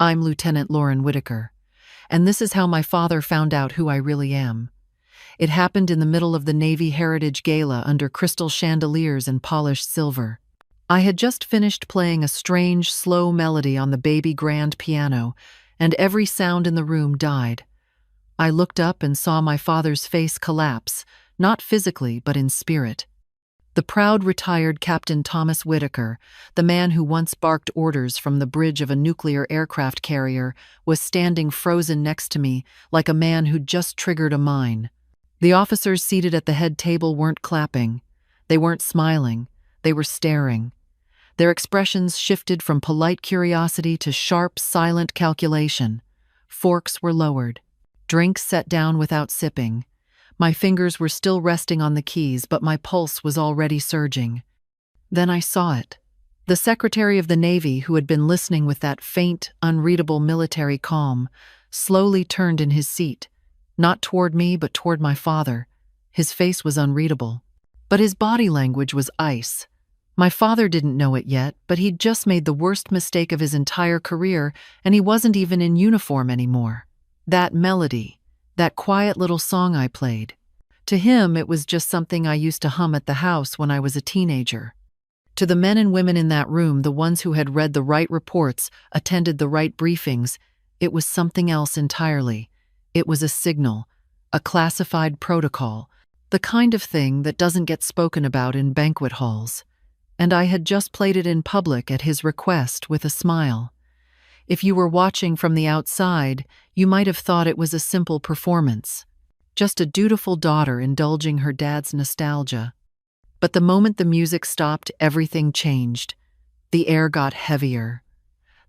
I'm Lieutenant Lauren Whitaker, and this is how my father found out who I really am. It happened in the middle of the Navy Heritage Gala under crystal chandeliers and polished silver. I had just finished playing a strange, slow melody on the baby grand piano, and every sound in the room died. I looked up and saw my father's face collapse, not physically but in spirit. The proud retired Captain Thomas Whitaker, the man who once barked orders from the bridge of a nuclear aircraft carrier, was standing frozen next to me like a man who'd just triggered a mine. The officers seated at the head table weren't clapping. They weren't smiling. They were staring. Their expressions shifted from polite curiosity to sharp, silent calculation. Forks were lowered. Drinks set down without sipping. My fingers were still resting on the keys, but my pulse was already surging. Then I saw it. The Secretary of the Navy, who had been listening with that faint, unreadable military calm, slowly turned in his seat, not toward me but toward my father. His face was unreadable, but his body language was ice. My father didn't know it yet, but he'd just made the worst mistake of his entire career, and he wasn't even in uniform anymore. That melody, that quiet little song I played. To him, it was just something I used to hum at the house when I was a teenager. To the men and women in that room, the ones who had read the right reports, attended the right briefings, it was something else entirely. It was a signal, a classified protocol, the kind of thing that doesn't get spoken about in banquet halls. And I had just played it in public at his request with a smile. If you were watching from the outside, you might have thought it was a simple performance, just a dutiful daughter indulging her dad's nostalgia. But the moment the music stopped, everything changed. The air got heavier.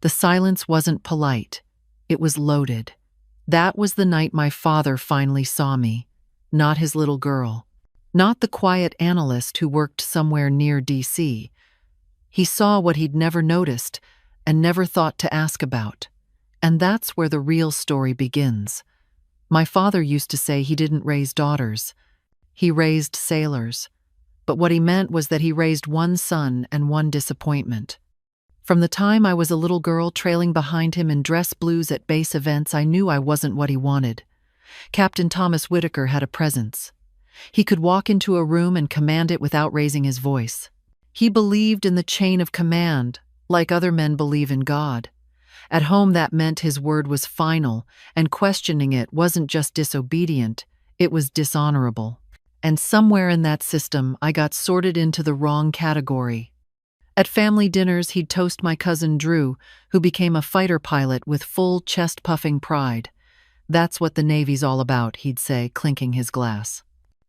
The silence wasn't polite. It was loaded. That was the night my father finally saw me, not his little girl, not the quiet analyst who worked somewhere near DC. He saw what he'd never noticed and never thought to ask about. And that's where the real story begins. My father used to say he didn't raise daughters. He raised sailors. But what he meant was that he raised one son and one disappointment. From the time I was a little girl trailing behind him in dress blues at base events, I knew I wasn't what he wanted. Captain Thomas Whitaker had a presence. He could walk into a room and command it without raising his voice. He believed in the chain of command, like other men believe in God. At home, that meant his word was final, and questioning it wasn't just disobedient, it was dishonorable. And somewhere in that system, I got sorted into the wrong category. At family dinners, he'd toast my cousin Drew, who became a fighter pilot with full chest-puffing pride. "That's what the Navy's all about," he'd say, clinking his glass.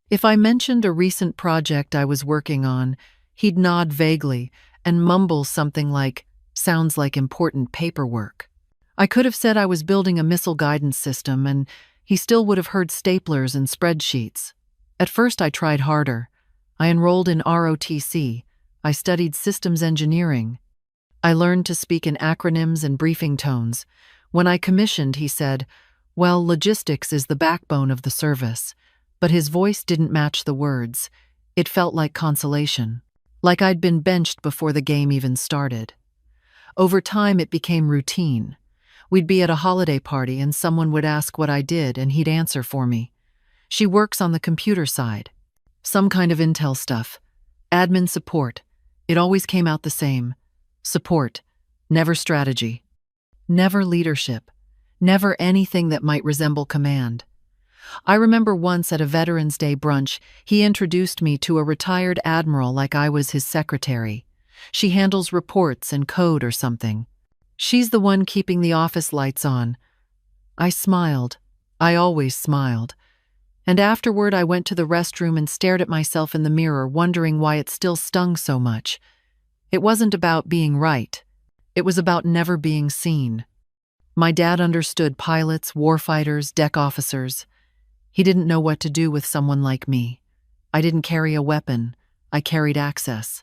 If I mentioned a recent project I was working on, he'd nod vaguely and mumble something like, "Sounds like important paperwork." I could have said I was building a missile guidance system, and he still would have heard staplers and spreadsheets. At first I tried harder. I enrolled in ROTC. I studied systems engineering. I learned to speak in acronyms and briefing tones. When I commissioned, he said, "Well, logistics is the backbone of the service." But his voice didn't match the words. It felt like consolation, like I'd been benched before the game even started. Over time, it became routine. We'd be at a holiday party and someone would ask what I did and he'd answer for me. "She works on the computer side. Some kind of intel stuff. Admin support." It always came out the same. Support. Never strategy. Never leadership. Never anything that might resemble command. I remember once at a Veterans Day brunch, he introduced me to a retired admiral like I was his secretary. "She handles reports and code or something. She's the one keeping the office lights on." I smiled. I always smiled. And afterward, I went to the restroom and stared at myself in the mirror, wondering why it still stung so much. It wasn't about being right. It was about never being seen. My dad understood pilots, warfighters, deck officers. He didn't know what to do with someone like me. I didn't carry a weapon. I carried access.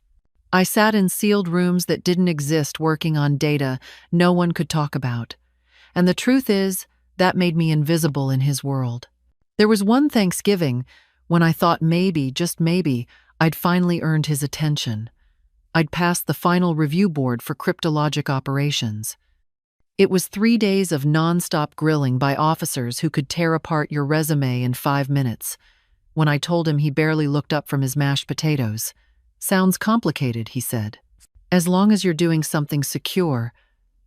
I sat in sealed rooms that didn't exist, working on data no one could talk about. And the truth is, that made me invisible in his world. There was one Thanksgiving when I thought maybe, just maybe, I'd finally earned his attention. I'd passed the final review board for cryptologic operations. It was 3 days of nonstop grilling by officers who could tear apart your resume in 5 minutes. When I told him, he barely looked up from his mashed potatoes. "Sounds complicated," he said. "As long as you're doing something secure."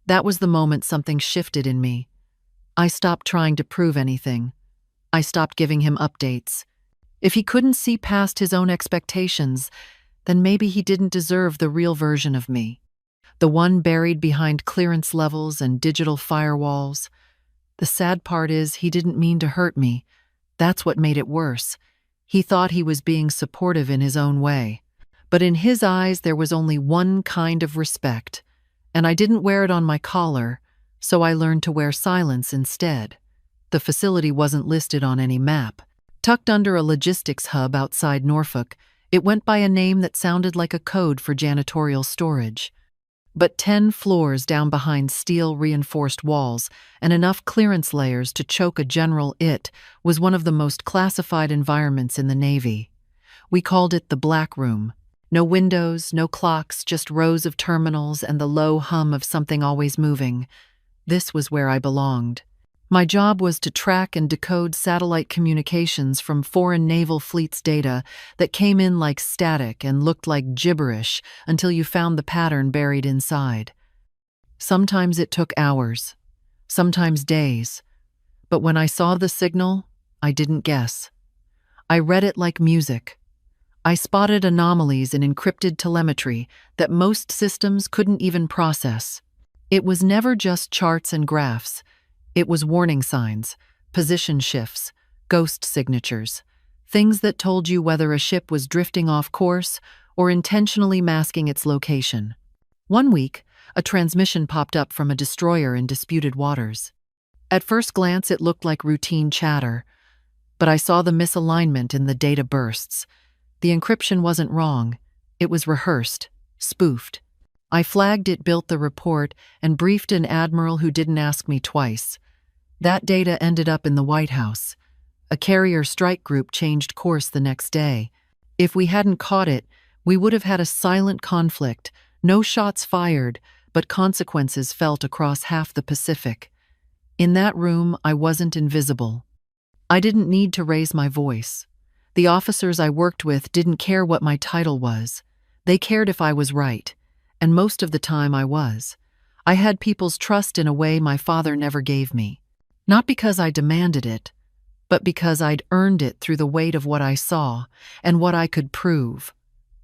That was the moment something shifted in me. I stopped trying to prove anything. I stopped giving him updates. If he couldn't see past his own expectations, then maybe he didn't deserve the real version of me. The one buried behind clearance levels and digital firewalls. The sad part is, he didn't mean to hurt me. That's what made it worse. He thought he was being supportive in his own way. But in his eyes, there was only one kind of respect. And I didn't wear it on my collar, so I learned to wear silence instead. The facility wasn't listed on any map. Tucked under a logistics hub outside Norfolk, it went by a name that sounded like a code for janitorial storage. But 10 floors down behind steel-reinforced walls and enough clearance layers to choke a general, it was one of the most classified environments in the Navy. We called it the Black Room. No windows, no clocks, just rows of terminals and the low hum of something always moving. This was where I belonged. My job was to track and decode satellite communications from foreign naval fleets' data that came in like static and looked like gibberish until you found the pattern buried inside. Sometimes it took hours, sometimes days. But when I saw the signal, I didn't guess. I read it like music. I spotted anomalies in encrypted telemetry that most systems couldn't even process. It was never just charts and graphs. It was warning signs, position shifts, ghost signatures, things that told you whether a ship was drifting off course or intentionally masking its location. One week, a transmission popped up from a destroyer in disputed waters. At first glance, it looked like routine chatter, but I saw the misalignment in the data bursts. The encryption wasn't wrong. It was rehearsed, spoofed. I flagged it, built the report, and briefed an admiral who didn't ask me twice. That data ended up in the White House. A carrier strike group changed course the next day. If we hadn't caught it, we would have had a silent conflict, no shots fired, but consequences felt across half the Pacific. In that room, I wasn't invisible. I didn't need to raise my voice. The officers I worked with didn't care what my title was. They cared if I was right, and most of the time I was. I had people's trust in a way my father never gave me. Not because I demanded it, but because I'd earned it through the weight of what I saw and what I could prove.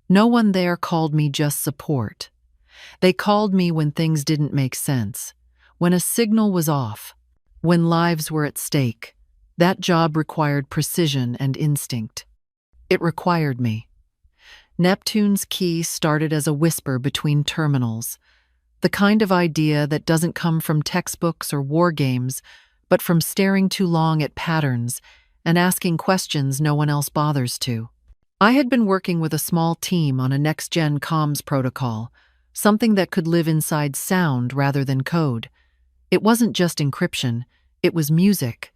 No one there called me just support. They called me when things didn't make sense, when a signal was off, when lives were at stake. That job required precision and instinct. It required me. Neptune's key started as a whisper between terminals, the kind of idea that doesn't come from textbooks or war games, but from staring too long at patterns and asking questions no one else bothers to. I had been working with a small team on a next-gen comms protocol, something that could live inside sound rather than code. It wasn't just encryption, it was music.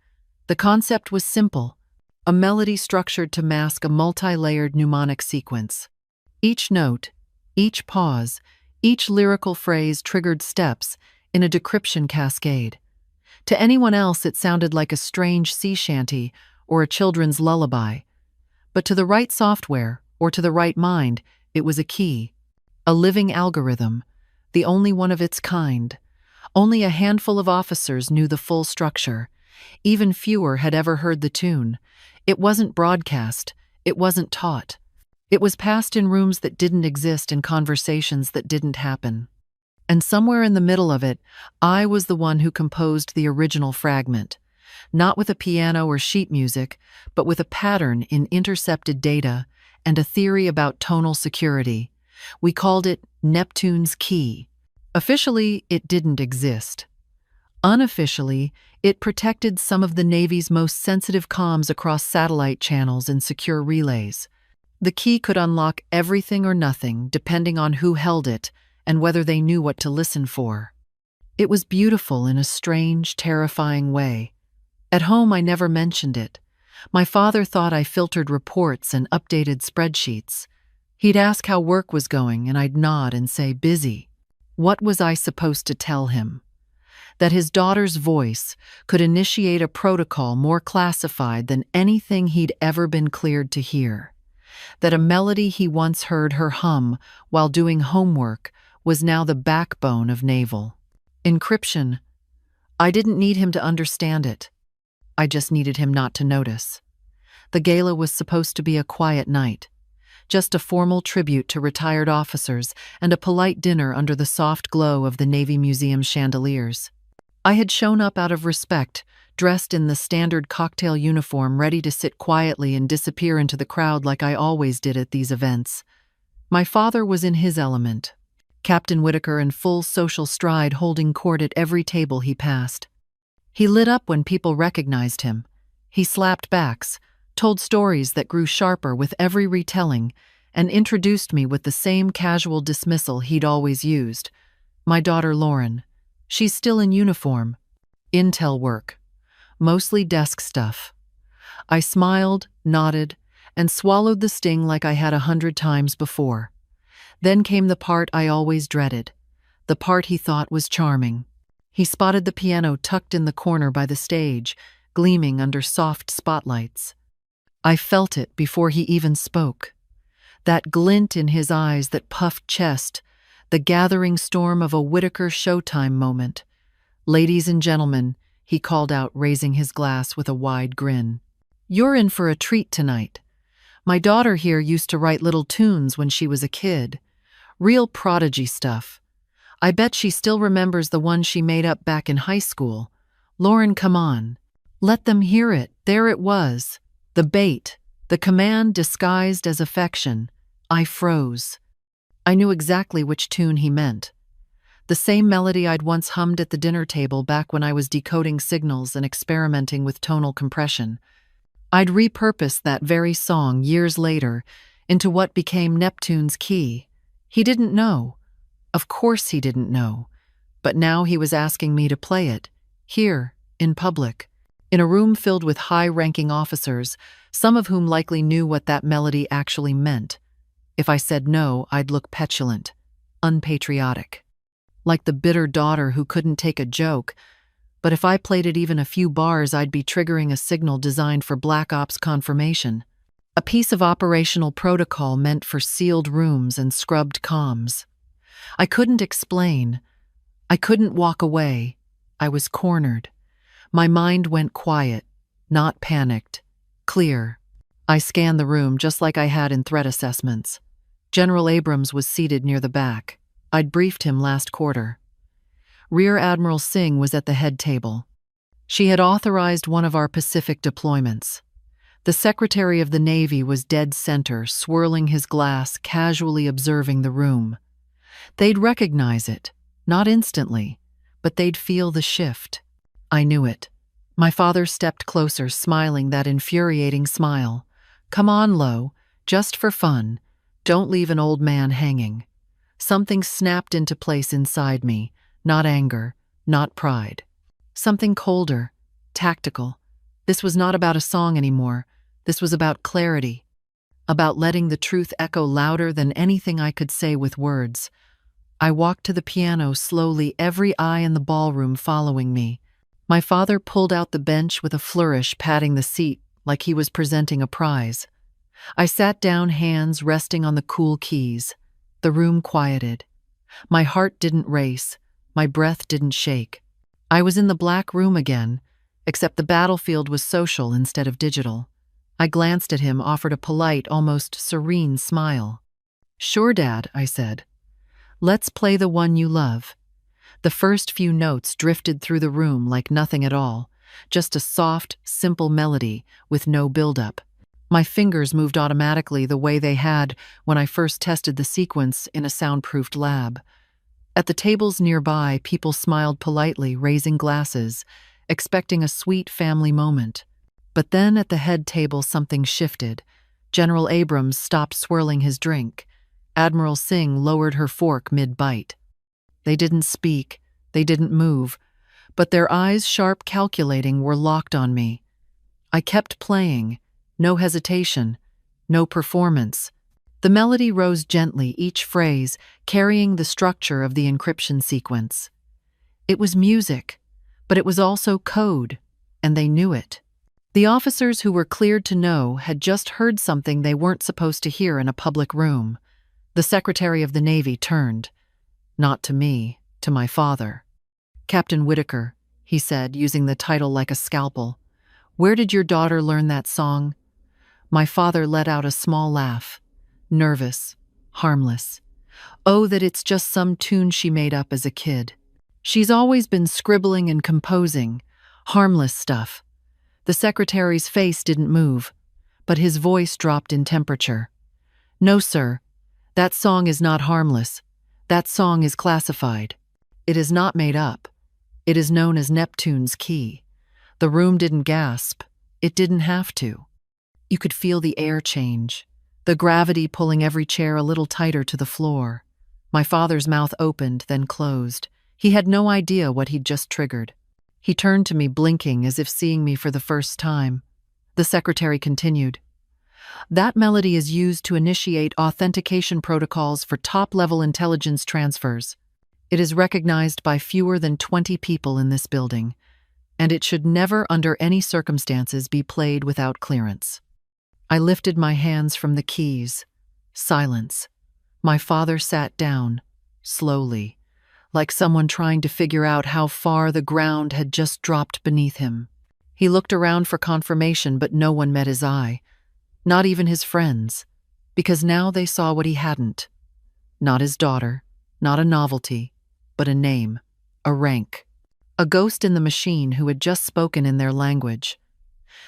The concept was simple, a melody structured to mask a multi-layered mnemonic sequence. Each note, each pause, each lyrical phrase triggered steps in a decryption cascade. To anyone else, it sounded like a strange sea shanty or a children's lullaby. But to the right software, or to the right mind, it was a key, a living algorithm, the only one of its kind. Only a handful of officers knew the full structure. Even fewer had ever heard the tune. It wasn't broadcast. It wasn't taught. It was passed in rooms that didn't exist and conversations that didn't happen. And somewhere in the middle of it, I was the one who composed the original fragment, not with a piano or sheet music, but with a pattern in intercepted data and a theory about tonal security. We called it Neptune's key. Officially, it didn't exist. Unofficially, it protected some of the Navy's most sensitive comms across satellite channels and secure relays. The key could unlock everything or nothing, depending on who held it and whether they knew what to listen for. It was beautiful in a strange, terrifying way. At home, I never mentioned it. My father thought I filtered reports and updated spreadsheets. He'd ask how work was going, and I'd nod and say, busy. What was I supposed to tell him? that his daughter's voice could initiate a protocol more classified than anything he'd ever been cleared to hear, that a melody he once heard her hum while doing homework was now the backbone of naval encryption. I didn't need him to understand it. I just needed him not to notice. The gala was supposed to be a quiet night, just a formal tribute to retired officers and a polite dinner under the soft glow of the Navy Museum chandeliers. I had shown up out of respect, dressed in the standard cocktail uniform, ready to sit quietly and disappear into the crowd like I always did at these events. My father was in his element, Captain Whitaker in full social stride, holding court at every table he passed. He lit up when people recognized him. He slapped backs, told stories that grew sharper with every retelling, and introduced me with the same casual dismissal he'd always used. My daughter Lauren. She's still in uniform. Intel work. Mostly desk stuff. I smiled, nodded, and swallowed the sting like I had 100 times before. Then came the part I always dreaded, the part he thought was charming. He spotted the piano tucked in the corner by the stage, gleaming under soft spotlights. I felt it before he even spoke. That glint in his eyes, that puffed chest, the gathering storm of a Whitaker Showtime moment. "Ladies and gentlemen," he called out, raising his glass with a wide grin. "You're in for a treat tonight. My daughter here used to write little tunes when she was a kid. Real prodigy stuff. I bet she still remembers the one she made up back in high school. Lauren, come on. Let them hear it." There it was. The bait. The command disguised as affection. I froze. I knew exactly which tune he meant. The same melody I'd once hummed at the dinner table back when I was decoding signals and experimenting with tonal compression. I'd repurposed that very song years later into what became Neptune's key. He didn't know. Of course he didn't know. But now he was asking me to play it, here, in public, in a room filled with high-ranking officers, some of whom likely knew what that melody actually meant. If I said no, I'd look petulant, unpatriotic, like the bitter daughter who couldn't take a joke. But if I played it even a few bars, I'd be triggering a signal designed for Black Ops confirmation, a piece of operational protocol meant for sealed rooms and scrubbed comms. I couldn't explain. I couldn't walk away. I was cornered. My mind went quiet, not panicked, clear. I scanned the room just like I had in threat assessments. General Abrams was seated near the back. I'd briefed him last quarter. Rear Admiral Singh was at the head table. She had authorized one of our Pacific deployments. The Secretary of the Navy was dead center, swirling his glass, casually observing the room. They'd recognize it, not instantly, but they'd feel the shift. I knew it. My father stepped closer, smiling that infuriating smile. "Come on, Lo, just for fun. Don't leave an old man hanging." Something snapped into place inside me, not anger, not pride. Something colder, tactical. This was not about a song anymore. This was about clarity, about letting the truth echo louder than anything I could say with words. I walked to the piano slowly, every eye in the ballroom following me. My father pulled out the bench with a flourish, patting the seat like he was presenting a prize. I sat down, hands resting on the cool keys. The room quieted. My heart didn't race. My breath didn't shake. I was in the black room again, except the battlefield was social instead of digital. I glanced at him, offered a polite, almost serene smile. "Sure, Dad," I said. "Let's play the one you love." The first few notes drifted through the room like nothing at all, just a soft, simple melody with no build-up. My fingers moved automatically the way they had when I first tested the sequence in a soundproofed lab. At the tables nearby, people smiled politely, raising glasses, expecting a sweet family moment. But then at the head table something shifted. General Abrams stopped swirling his drink. Admiral Singh lowered her fork mid-bite. They didn't speak, they didn't move, but their eyes, sharp, calculating, were locked on me. I kept playing, no hesitation, no performance. The melody rose gently, each phrase carrying the structure of the encryption sequence. It was music, But it was also code, and they knew it. The officers who were cleared to know had just heard something they weren't supposed to hear in a public room. The Secretary of the Navy turned. Not to me, to my father. "Captain Whitaker," he said, using the title like a scalpel, "where did your daughter learn that song?" My father let out a small laugh. Nervous, harmless. "Oh, that it's just some tune she made up as a kid. She's always been scribbling and composing. Harmless stuff." The secretary's face didn't move, but his voice dropped in temperature. "No, sir. That song is not harmless. That song is classified. It is not made up. It is known as Neptune's key." The room didn't gasp. It didn't have to. You could feel the air change, the gravity pulling every chair a little tighter to the floor. My father's mouth opened, then closed. He had no idea what he'd just triggered. He turned to me, blinking as if seeing me for the first time. The secretary continued. "That melody is used to initiate authentication protocols for top-level intelligence transfers. It is recognized by fewer than 20 people in this building, and it should never under any circumstances be played without clearance." I lifted my hands from the keys. Silence. My father sat down, slowly, like someone trying to figure out how far the ground had just dropped beneath him. He looked around for confirmation, but no one met his eye. Not even his friends, because now they saw what he hadn't. Not his daughter, not a novelty, but a name, a rank. A ghost in the machine who had just spoken in their language.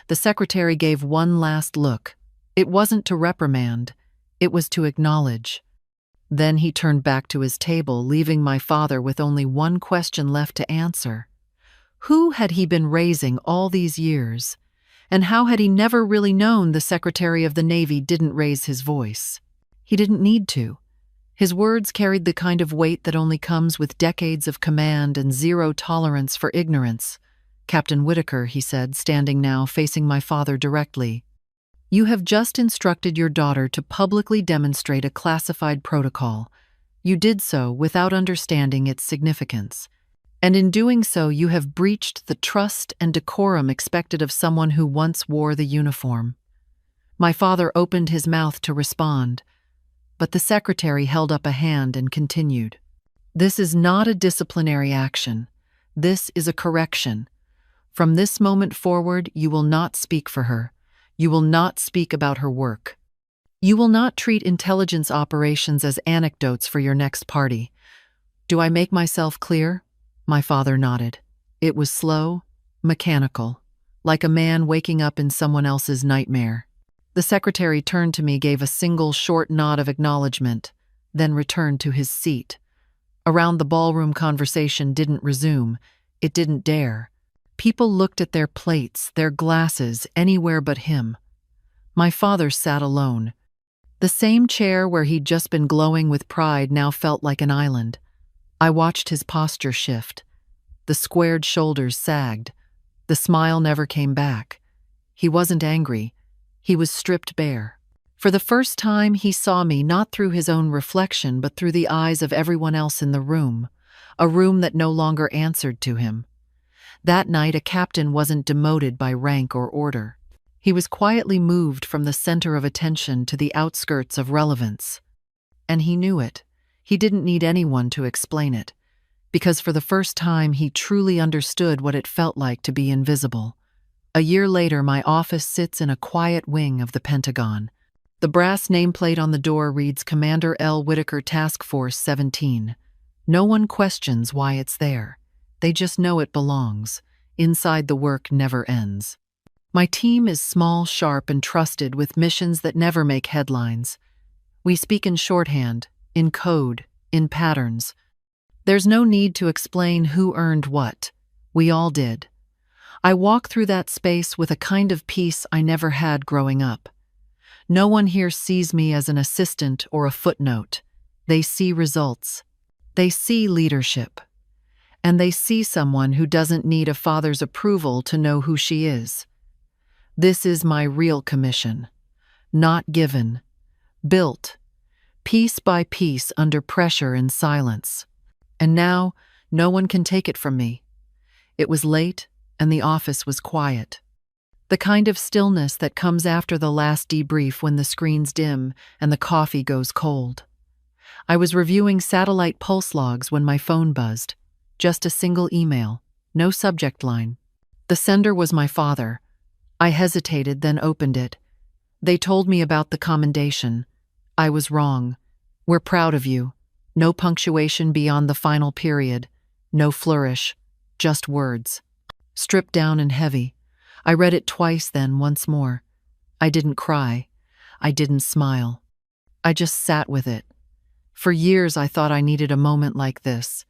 The secretary gave one last look. It wasn't to reprimand, it was to acknowledge. Then he turned back to his table, leaving my father with only one question left to answer. Who had he been raising all these years? And how had he never really known the Secretary of the Navy didn't raise his voice? He didn't need to. His words carried the kind of weight that only comes with decades of command and zero tolerance for ignorance. "Captain Whitaker," he said, standing now, facing my father directly, "you have just instructed your daughter to publicly demonstrate a classified protocol. You did so without understanding its significance. And in doing so, you have breached the trust and decorum expected of someone who once wore the uniform." My father opened his mouth to respond, but the secretary held up a hand and continued. "This is not a disciplinary action. This is a correction. From this moment forward, you will not speak for her. You will not speak about her work. You will not treat intelligence operations as anecdotes for your next party. Do I make myself clear?" My father nodded. It was slow, mechanical, like a man waking up in someone else's nightmare. The secretary turned to me, gave a single short nod of acknowledgement, then returned to his seat. Around the ballroom, conversation didn't resume. It didn't dare. People looked at their plates, their glasses, anywhere but him. My father sat alone. The same chair where he'd just been glowing with pride now felt like an island. I watched his posture shift. The squared shoulders sagged. The smile never came back. He wasn't angry. He was stripped bare. For the first time, he saw me not through his own reflection, but through the eyes of everyone else in the room, a room that no longer answered to him. That night, a captain wasn't demoted by rank or order. He was quietly moved from the center of attention to the outskirts of relevance. And he knew it. He didn't need anyone to explain it, because for the first time he truly understood what it felt like to be invisible. A year later, my office sits in a quiet wing of the Pentagon. The brass nameplate on the door reads Commander L. Whitaker Task Force 17. No one questions why it's there. They just know it belongs. Inside, the work never ends. My team is small, sharp, and trusted, with missions that never make headlines. We speak in shorthand, in code, in patterns. There's no need to explain who earned what. We all did. I walk through that space with a kind of peace I never had growing up. No one here sees me as an assistant or a footnote. They see results. They see leadership. And they see someone who doesn't need a father's approval to know who she is. This is my real commission. Not given. Built. Piece by piece, under pressure and silence. And now, no one can take it from me. It was late, and the office was quiet. The kind of stillness that comes after the last debrief when the screens dim and the coffee goes cold. I was reviewing satellite pulse logs when my phone buzzed. Just a single email, no subject line. The sender was my father. I hesitated, then opened it. They told me about the commendation. I was wrong. We're proud of you. No punctuation beyond the final period. No flourish. Just words. Stripped down and heavy. I read it twice, then once more. I didn't cry. I didn't smile. I just sat with it. For years I thought I needed a moment like this,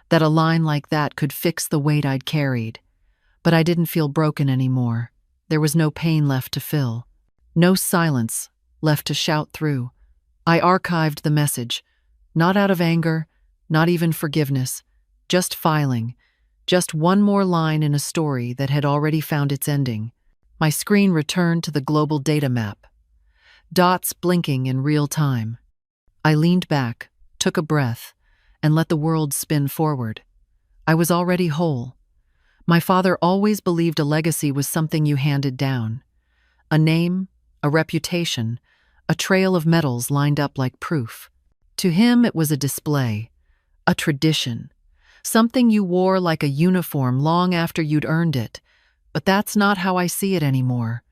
that a line like that could fix the weight I'd carried. But I didn't feel broken anymore. There was no pain left to fill. No silence left to shout through. I archived the message, not out of anger, not even forgiveness, just filing. Just one more line in a story that had already found its ending. My screen returned to the global data map. Dots blinking in real time. I leaned back, took a breath, and let the world spin forward. I was already whole. My father always believed a legacy was something you handed down. A name, a reputation, a trail of medals lined up like proof. To him, it was a display, a tradition. Something you wore like a uniform long after you'd earned it. But that's not how I see it anymore.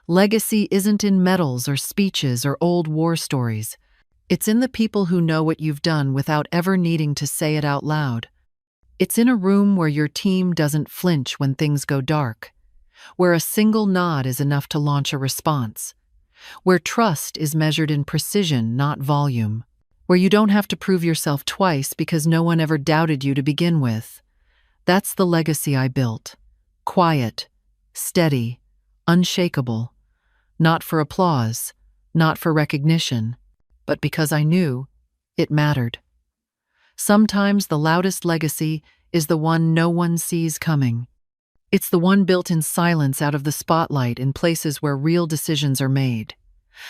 Legacy isn't in medals or speeches or old war stories. It's in the people who know what you've done without ever needing to say it out loud. It's in a room where your team doesn't flinch when things go dark, where a single nod is enough to launch a response, where trust is measured in precision, not volume, where you don't have to prove yourself twice because no one ever doubted you to begin with. That's the legacy I built. Quiet, steady, unshakable. Not for applause, not for recognition, but because I knew it mattered. Sometimes the loudest legacy is the one no one sees coming. It's the one built in silence out of the spotlight in places where real decisions are made.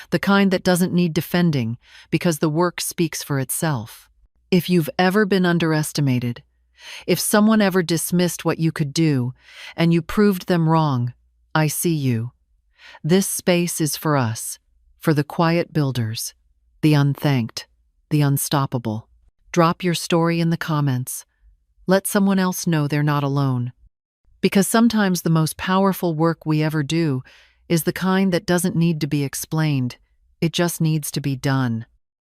The kind that doesn't need defending because the work speaks for itself. If you've ever been underestimated, if someone ever dismissed what you could do, and you proved them wrong, I see you. This space is for us, for the quiet builders, the unthanked, the unstoppable. Drop your story in the comments. Let someone else know they're not alone. Because sometimes the most powerful work we ever do is the kind that doesn't need to be explained. It just needs to be done.